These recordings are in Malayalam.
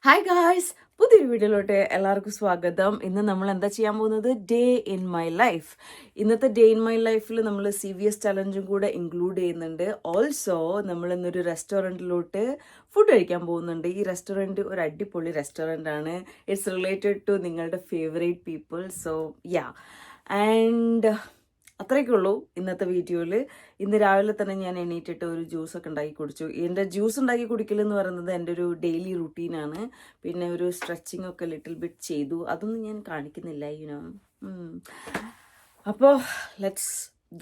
ഹായ് ഗായ്സ്, പുതിയൊരു വീഡിയോയിലോട്ട് എല്ലാവർക്കും സ്വാഗതം. ഇന്ന് നമ്മൾ എന്താ ചെയ്യാൻ പോകുന്നത്? Day in my life. ഇന്നത്തെ ഡേ ഇൻ മൈ ലൈഫിൽ നമ്മൾ CVS ചലഞ്ചും കൂടെ ഇൻക്ലൂഡ് ചെയ്യുന്നുണ്ട്. ഓൾസോ നമ്മൾ ഇന്നൊരു റെസ്റ്റോറൻറ്റിലോട്ട് ഫുഡ് കഴിക്കാൻ പോകുന്നുണ്ട്. ഈ റെസ്റ്റോറൻറ്റ് ഒരു അടിപൊളി റെസ്റ്റോറൻ്റ് ആണ്. ഇറ്റ്സ് റിലേറ്റഡ് ടു നിങ്ങളുടെ favourite people. So yeah, and അത്രയൊക്കെ ഉള്ളൂ ഇന്നത്തെ വീഡിയോയിൽ. ഇന്ന് രാവിലെ തന്നെ ഞാൻ എണീറ്റിട്ട് ഒരു ജ്യൂസൊക്കെ ഉണ്ടാക്കി കുടിച്ചു. എൻ്റെ ജ്യൂസ് ഉണ്ടാക്കി കുടിക്കലെന്ന് പറയുന്നത് എൻ്റെ ഒരു ഡെയിലി റുട്ടീനാണ്. പിന്നെ ഒരു സ്ട്രെച്ചിങ് ഒക്കെ ലിറ്റിൽ ബിറ്റ് ചെയ്തു. അതൊന്നും ഞാൻ കാണിക്കുന്നില്ല, യുനോ. അപ്പോൾ let's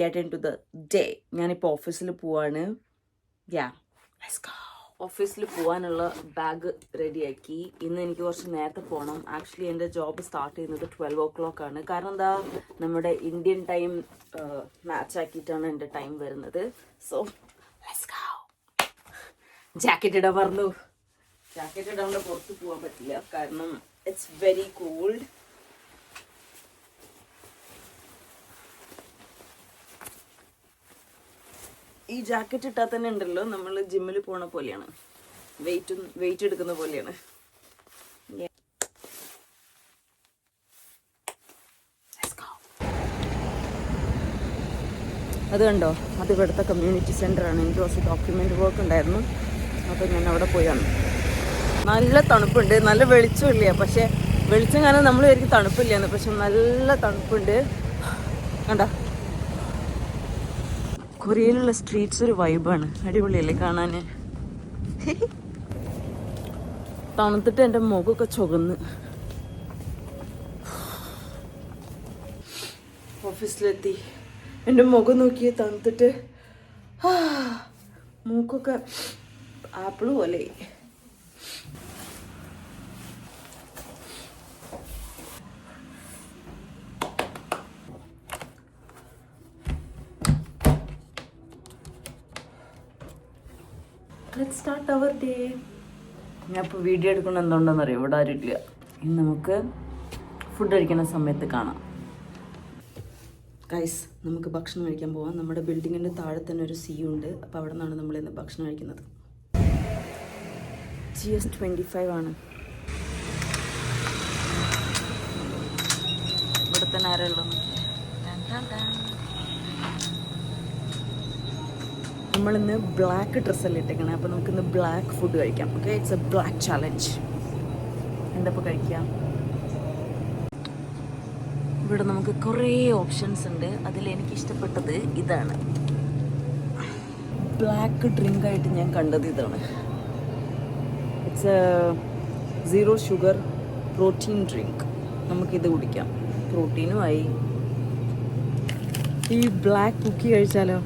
get into the day. ഞാനിപ്പോൾ ഓഫീസിൽ പോവാണ്. Yeah, let's go. ഓഫീസിൽ പോകാനുള്ള ബാഗ് റെഡിയാക്കി. ഇന്ന് എനിക്ക് കുറച്ച് നേരത്തെ പോകണം. ആക്ച്വലി എൻ്റെ ജോബ് സ്റ്റാർട്ട് ചെയ്യുന്നത് 12 o'clock ആണ്. കാരണം എന്താ, നമ്മുടെ ഇന്ത്യൻ ടൈം മാച്ച് ആക്കിയിട്ടാണ് എൻ്റെ ടൈം വരുന്നത്. So let's go. ജാക്കറ്റ് ഇടാൻ പറഞ്ഞു. ജാക്കറ്റ് ഇടാണ്ട് പുറത്ത് പോകാൻ പറ്റില്ല, കാരണം ഇറ്റ്സ് വെരി കോൾഡ്. ഈ ജാക്കറ്റ് ഇട്ടാൽ തന്നെ ഉണ്ടല്ലോ, നമ്മൾ ജിമ്മിൽ പോണ പോലെയാണ്, വെയിറ്റ് എടുക്കുന്ന പോലെയാണ്. അത് കണ്ടോ, അത് ഇവിടുത്തെ കമ്മ്യൂണിറ്റി സെൻ്ററാണ്. എനിക്ക് കുറച്ച് ഡോക്യുമെൻ്റ് വർക്ക് ഉണ്ടായിരുന്നു, അപ്പോൾ ഞാൻ അവിടെ പോയി വന്നു. നല്ല തണുപ്പുണ്ട്, നല്ല വെളിച്ചമില്ല. പക്ഷേ വെളിച്ചം കാരണം നമ്മൾ ശരിക്കും തണുപ്പില്ലാന്ന്, പക്ഷെ നല്ല തണുപ്പുണ്ട്. കണ്ടോ, കൊറിയയിലുള്ള സ്ട്രീറ്റ്സ് ഒരു വൈബാണ്. അടിപൊളിയല്ലേ കാണാൻ. തണുത്തിട്ട് എൻ്റെ മുഖമൊക്കെ ചുവന്ന്. ഓഫീസിലെത്തി. എൻ്റെ മുഖം നോക്കിയേ, തണുത്തിട്ട് മൂക്കൊക്കെ ആപ്പിള് പോലെ. Let's start our day. ഞാൻ ഇപ്പോൾ വീഡിയോ എടുക്കുന്നത് എന്തുകൊണ്ടെന്ന് അറിയാം, ഇവിടെ ആരുമില്ല. ഇനി നമുക്ക് ഫുഡ് കഴിക്കുന്ന സമയത്ത് കാണാം. ഗൈസ്, നമുക്ക് ഭക്ഷണം കഴിക്കാൻ പോവാം. നമ്മുടെ ബിൽഡിങ്ങിൻ്റെ താഴെ തന്നെ ഒരു സീ ഉണ്ട്. അപ്പോൾ അവിടെ നിന്നാണ് നമ്മൾ ഇന്ന് ഭക്ഷണം കഴിക്കുന്നത്. GS25 ആണ്. ഇവിടെ തന്നെ ആരുള്ള നമ്മളിന്ന് ബ്ലാക്ക് ഡ്രസ്സല്ലേ ഇട്ടേക്കണേ, അപ്പോൾ നമുക്കിന്ന് ബ്ലാക്ക് ഫുഡ് കഴിക്കാം. Okay, it's A black challenge. എന്താ ഇപ്പോൾ കഴിക്കാം? ഇവിടെ നമുക്ക് കുറേ ഓപ്ഷൻസ് ഉണ്ട്. അതിൽ എനിക്കിഷ്ടപ്പെട്ടത് ഇതാണ്. ബ്ലാക്ക് ഡ്രിങ്ക് ആയിട്ട് ഞാൻ കണ്ടത് ഇതാണ്. It's a 0 sugar protein drink. നമുക്കിത് കുടിക്കാം, പ്രോട്ടീനുമായി. ഈ ബ്ലാക്ക് കുക്കി കഴിച്ചാലോ?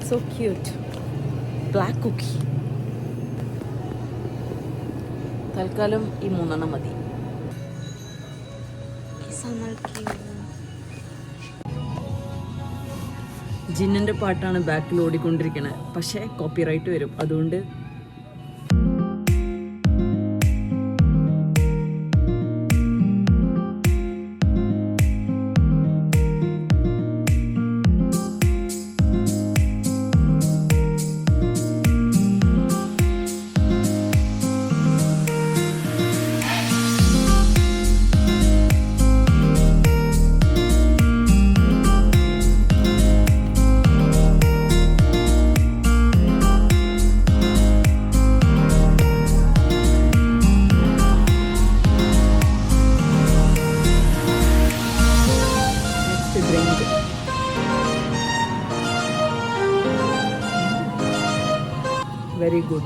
So cute. Black cookie. തൽക്കാലം ഈ 3 മതി. ജിന്നിൻ്റെ പാട്ടാണ് ബാക്കിൽ ഓടിക്കൊണ്ടിരിക്കണത്. പക്ഷേ കോപ്പിറൈറ്റ് വരും, അതുകൊണ്ട്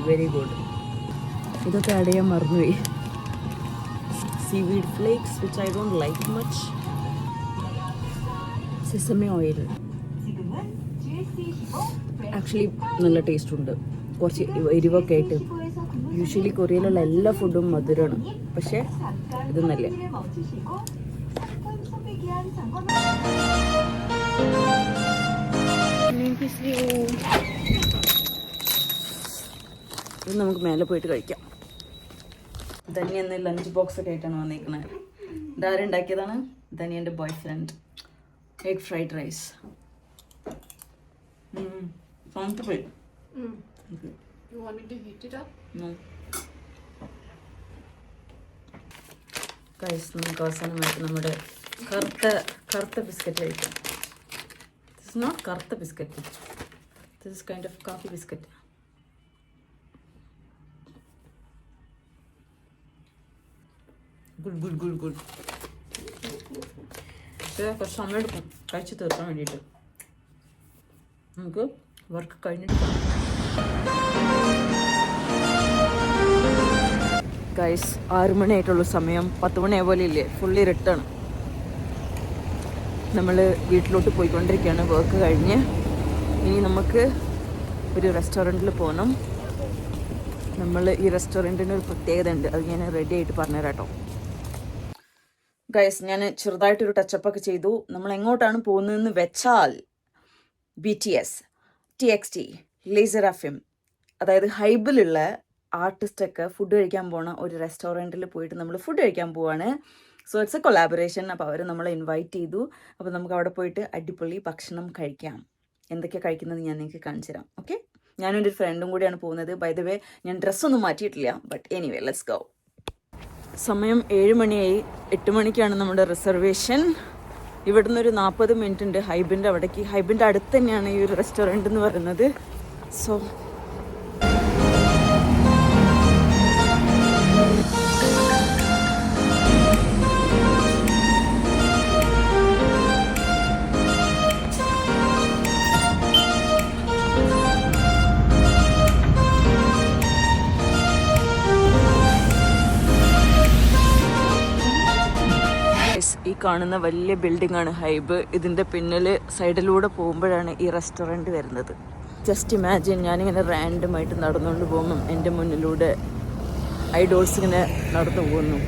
വെരി ഗുഡ്. ഇതൊക്കെ ആഡ് ചെയ്യാൻ മറന്നുപോയി. Seaweed flakes, which I don't like much. Sesame oil actually നല്ല ടേസ്റ്റ് ഉണ്ട്. കുറച്ച് എരിവൊക്കെ ആയിട്ട്. യൂഷ്വലി കൊറിയയിലുള്ള എല്ലാ ഫുഡും മധുരമാണ്, പക്ഷേ ഇത് നല്ല. ഇത് നമുക്ക് മേലെ പോയിട്ട് കഴിക്കാം. ധന്യ എന്ന് ലഞ്ച് ബോക്സ് ഒക്കെ ആയിട്ടാണ് വന്നിരിക്കുന്നത്. ഇതാരുണ്ടാക്കിയതാണ്? ധന്യ എൻ്റെ boyfriend. Egg fried rice. Mm. 1 to 8. You want me to heat it up? No. Guys നമുക്ക് അവസാനമായിട്ട് നമ്മുടെ കറുത്ത ബിസ്ക്കറ്റ് കഴിക്കാം. ദിസ് ഇസ് നോട്ട് കറുത്ത biscuit, this is kind of Kafi biscuit. Good. കുറച്ച് സമയം എടുക്കും കഴിച്ച് തീർക്കാൻ വേണ്ടിയിട്ട്. നമുക്ക് വർക്ക് കഴിഞ്ഞിട്ട് ഗൈസ് 6 മണിയായിട്ടുള്ള സമയം. 10 മണിയായ പോലെ ഇല്ലേ, ഫുള്ളി റിട്ടേൺ. നമ്മൾ വീട്ടിലോട്ട് പോയിക്കൊണ്ടിരിക്കുകയാണ് വർക്ക് കഴിഞ്ഞ്. ഇനി നമുക്ക് ഒരു റെസ്റ്റോറൻറ്റിൽ പോകണം. നമ്മൾ ഈ റെസ്റ്റോറൻറ്റിന് ഒരു പ്രത്യേകത ഉണ്ട്, അത് ഞാൻ റെഡി ആയിട്ട് പറഞ്ഞുതരാം കേട്ടോ. ഗൈസ് ഞാൻ ചെറുതായിട്ടൊരു ടച്ചപ്പൊക്കെ ചെയ്തു. നമ്മൾ എങ്ങോട്ടാണ് പോകുന്നതെന്ന് വെച്ചാൽ BTS, TXT, LASERAFIM, അതായത് ഹൈബിലുള്ള ആർട്ടിസ്റ്റൊക്കെ ഫുഡ് കഴിക്കാൻ പോണ ഒരു റെസ്റ്റോറൻറ്റിൽ പോയിട്ട് നമ്മൾ ഫുഡ് കഴിക്കാൻ പോവാണ്. So it's A collaboration. അപ്പോൾ അവർ നമ്മളെ ഇൻവൈറ്റ് ചെയ്തു. അപ്പോൾ നമുക്ക് അവിടെ പോയിട്ട് അടിപൊളി ഭക്ഷണം കഴിക്കാം. എന്തൊക്കെയാണ് കഴിക്കുന്നത് ഞാൻ നിങ്ങൾക്ക് കാണിച്ചു തരാം. ഓക്കെ, ഞാനും എൻ്റെ ഒരു ഫ്രണ്ടും കൂടിയാണ് പോകുന്നത്. ബൈ ദ വേ ഞാൻ ഡ്രസ്സൊന്നും മാറ്റിയിട്ടില്ല. But anyway let's go. സമയം 7 മണിയായി. 8 മണിക്കാണ് നമ്മുടെ റിസർവേഷൻ. ഇവിടുന്ന് ഒരു 40 മിനിറ്റ് ഉണ്ട് ഹൈബിൻ്റെ അവിടേക്ക്. ഹൈബിൻ്റെ അടുത്ത് തന്നെയാണ് ഈ ഒരു റെസ്റ്റോറൻറ്റ് എന്ന് പറയുന്നത്. സോ ഈ കാണുന്ന വലിയ ബിൽഡിംഗ് ആണ് ഹൈബ്. ഇതിൻ്റെ പിന്നിൽ സൈഡിലൂടെ പോകുമ്പോഴാണ് ഈ റെസ്റ്റോറൻറ്റ് വരുന്നത്. ജസ്റ്റ് ഇമാജിൻ, ഞാനിങ്ങനെ റാൻഡമായിട്ട് നടന്നുകൊണ്ട് പോകുമ്പം എൻ്റെ മുന്നിലൂടെ ഐഡോൾസ് ഇങ്ങനെ നടന്നു പോകുന്നു.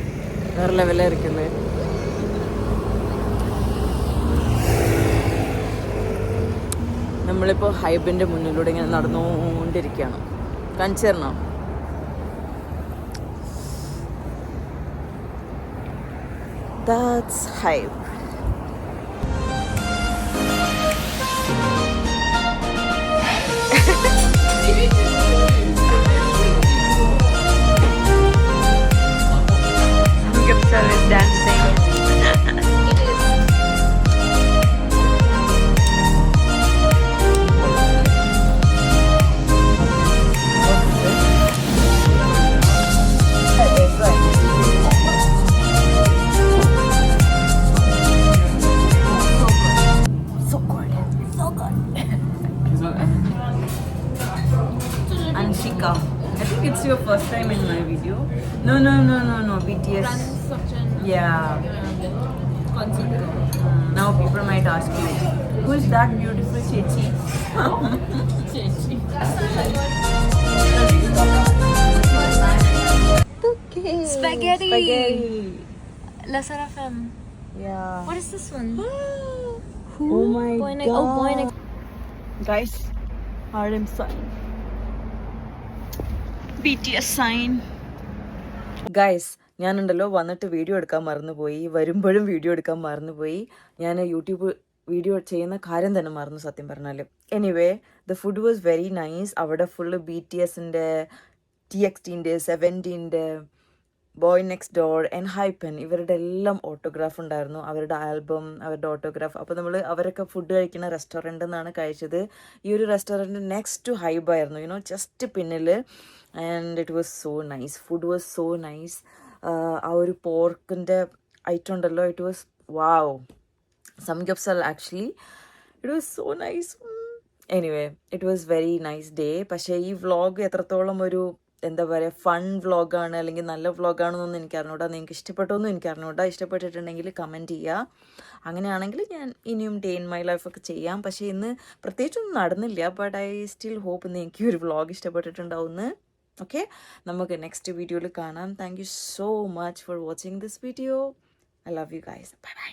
വേറെ ലെവലായിരിക്കുന്നത്. നമ്മളിപ്പോൾ ഹൈബിൻ്റെ മുന്നിലൂടെ ഇങ്ങനെ നടന്നുകൊണ്ടിരിക്കുകയാണ്. കാണിച്ചു തരണോ? That's hype. Samgyeopsal is dancing. Anshika, I think it's your first time in my video. No, BTS. Yeah. Now people might ask you, who is that beautiful Chechi? Chechi. Okay. Spaghetti. LASERAFIM. Yeah. What is this one? Oh my god. Oh, boy next. Guys, RM sign. BTS sign. Guys, ഞാനുണ്ടല്ലോ വന്നിട്ട് വീഡിയോ എടുക്കാൻ മറന്നുപോയി. വരുമ്പോഴും വീഡിയോ എടുക്കാൻ മറന്നുപോയി. ഞാൻ യൂട്യൂബ് വീഡിയോ ചെയ്യുന്ന കാര്യം തന്നെ മറന്നു സത്യം പറഞ്ഞാൽ. Anyway the food was very nice. അവിടെ ഫുള്ള് BTSൻ്റെ, TXTൻ്റെ, 70ൻ്റെ, ബോയ് നെക്സ്റ്റ് ഡോർ, എൻഹൈപ്പൻ, ഇവരുടെ എല്ലാം ഓട്ടോഗ്രാഫ് ഉണ്ടായിരുന്നു. അവരുടെ ആൽബം, അവരുടെ ഓട്ടോഗ്രാഫ്. അപ്പോൾ നമ്മൾ അവരൊക്കെ ഫുഡ് കഴിക്കുന്ന റെസ്റ്റോറൻറ്റിൽ നിന്നാണ് കഴിച്ചത്. ഈ ഒരു റെസ്റ്റോറൻറ്റ് നെക്സ്റ്റ് ടു ഹൈബായിരുന്നു, ജസ്റ്റ് പിന്നിൽ. And it was so nice. Food was so nice. ആ ഒരു പോർക്കിൻ്റെ ഐറ്റം ഉണ്ടല്ലോ, ഇറ്റ് വാസ് വാവ്. സംഗപ്സൽ actually it was so nice. Anyway it was very nice day. പക്ഷേ ഈ വ്ളോഗ് എത്രത്തോളം ഒരു എന്താ പറയുക ഫൺ വ്ളോഗാണ് അല്ലെങ്കിൽ നല്ല വ്ളോഗാണെന്നൊന്നും എനിക്ക് അറിഞ്ഞൂടാ. നിങ്ങൾക്ക് ഇഷ്ടപ്പെട്ടോന്നും എനിക്ക് അറിഞ്ഞൂടാ. ഇഷ്ടപ്പെട്ടിട്ടുണ്ടെങ്കിൽ കമൻറ്റ് ചെയ്യുക. അങ്ങനെയാണെങ്കിൽ ഞാൻ ഇനിയും ഡേ ഇൻ മൈ ലൈഫൊക്കെ ചെയ്യാം. പക്ഷേ ഇന്ന് പ്രത്യേകിച്ചൊന്നും നടന്നില്ല. ബട്ട് ഐ സ്റ്റിൽ ഹോപ്പ് ഇന്ന് എനിക്ക് ഒരു വ്ളോഗ് ഇഷ്ടപ്പെട്ടിട്ടുണ്ടാവുമെന്ന്. ഓക്കെ, നമുക്ക് നെക്സ്റ്റ് വീഡിയോയിൽ കാണാം. Thank you so much for watching this video. I love you guys. Bye bye.